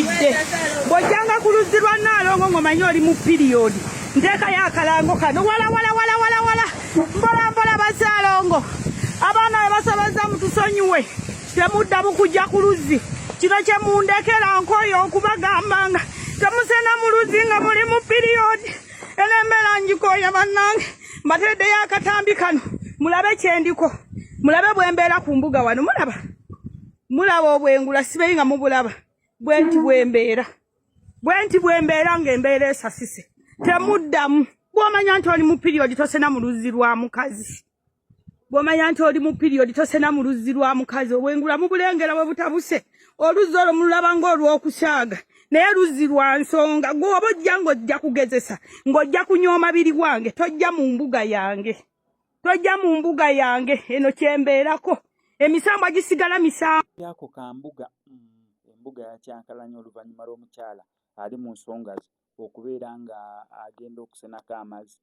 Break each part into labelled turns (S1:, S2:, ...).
S1: Eyesimidde bw'ojjanga ku luzzi lwa Nnaalongo ng'omanyi oli mu piriyodi nteekayo akalango kano wala mpola mpola Bazaalongo abaana be basabaza mutusonyiwe temuddamu kujja ku luzzi kino kye mundekera nkoyo okubagamba nga temusena mu luzzi nga muli mu piriyodi era embeera ngikooya bannange mbatereddeyo akatambi kano mulabe kyendiko mulabe bwe mbeera ku mbuga wano mulaba obwengula sibeeyi nga mubulaba bwenti bwembeera ng'embeera esasise temuddamu bw'omanya nti oli mu piriyodi tosena mu luzzi lwa mukazi bw'omanya nti oli mu piriyodi tosena mu luzzi lwa mukazi obwengula mubulengera bwe butabuse oluzzi olwo mululaba ng'olw'okusaaga naye luzzi lwa nsonga gw'oba ojja ng'ojja kugezesa ng'ojja kunyooma biri wange tojja mu mbuga yange eno kyembeerako emisambwa gisigala misambwa
S2: yako kambuga embuga ya Kyankalanya oluvannyuma lw'omukyala ali mu nsonga ze okubeera nga agenda okusenako amazzi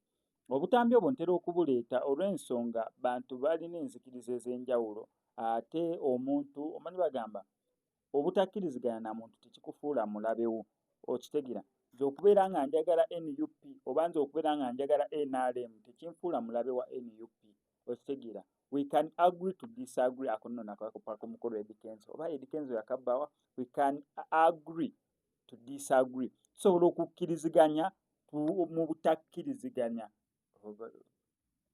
S2: obutambi obwo ntera okubuleeta olw'ensonga bantu balina enzikiriza ez'enjawulo ate omuntu omanyi bagamba obutakkiriziganya na muntu tekikufuula mulabewo okitegira nze okubeera nga njagala NUP oba nze okubeera nga njagala NRM tekinfuula mulabe wa NUP okitegira we can agree to disagree akono nakako mukolo edikenzo oba edikenzo yakabbawa we can agree to disagree tusobola okukkiriziganya mu butakkiriziganya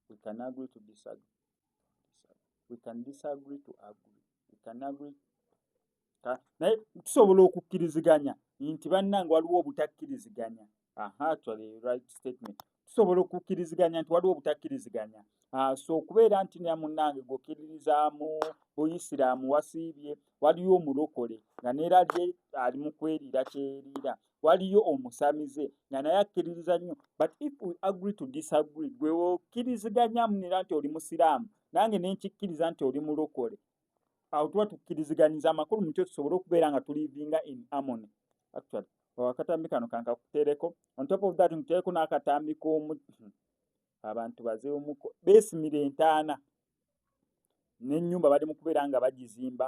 S2: we can agree to disagree we can disagree to agree we can agree naye tusobola okukkiriziganya nti bannange waliwo obutakkiriziganya actually right statement tusobola okukkiriziganya nti waliwo obutakkiriziganya so okubeera nti ne munnange gwokkiririzaamu buyisiraamu wasiibye waliyo omulokole nga neera lye ali mu kweriira kyeriira waliyo omusamize nga naye akkiririza nnyo but if we agree to disagree gwe wokkiriziganyamu neera nti oli musiraamu nange nenkikkiriza nti oli mulokole awo tuba tukkiriziganyiza amakulu mu kyo tusobole okubeera nga tulivinga in harmony actually akatambi kano kankakuteereko on top of that nkuteereko n'akatambi k'omu abantu bazeemuko beesimira entaana n'ennyumba bali mu kubeera nga bagizimba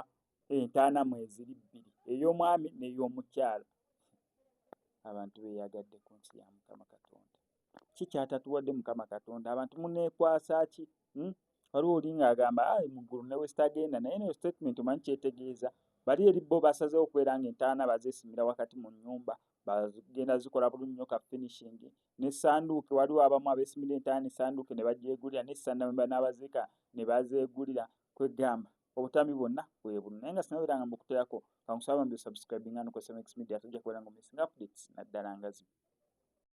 S2: entaana mweziri bbiri ey'omwami n'ey'omukyala abantu beeyagadde ku nsi ya Mukama Katonda kikyatatuwadde Mukama Katonda abantu muneekwasa ki waliwo oli ng'agamba mu ggulu ne wesitagenda naye neyo statement omanyi kyetegeeza bali eri bo basazeewo okubeera nga entaana bazeesimira wakati mu nnyumba bagenda zikola bulungi nnyo ka finishing n'essanduuke waliwo abamu abeesimira entaana essanduuke ne bagyegulira n'essanduuke n'abaziika ne bazeegulira kwegamba obutambi bwonna bwe buno naye nga sinabeera nga mbukuteerako kankusaba mbi subscribing ano ku Eyesimidde tujja kubeera nga missing updates naddala ngazi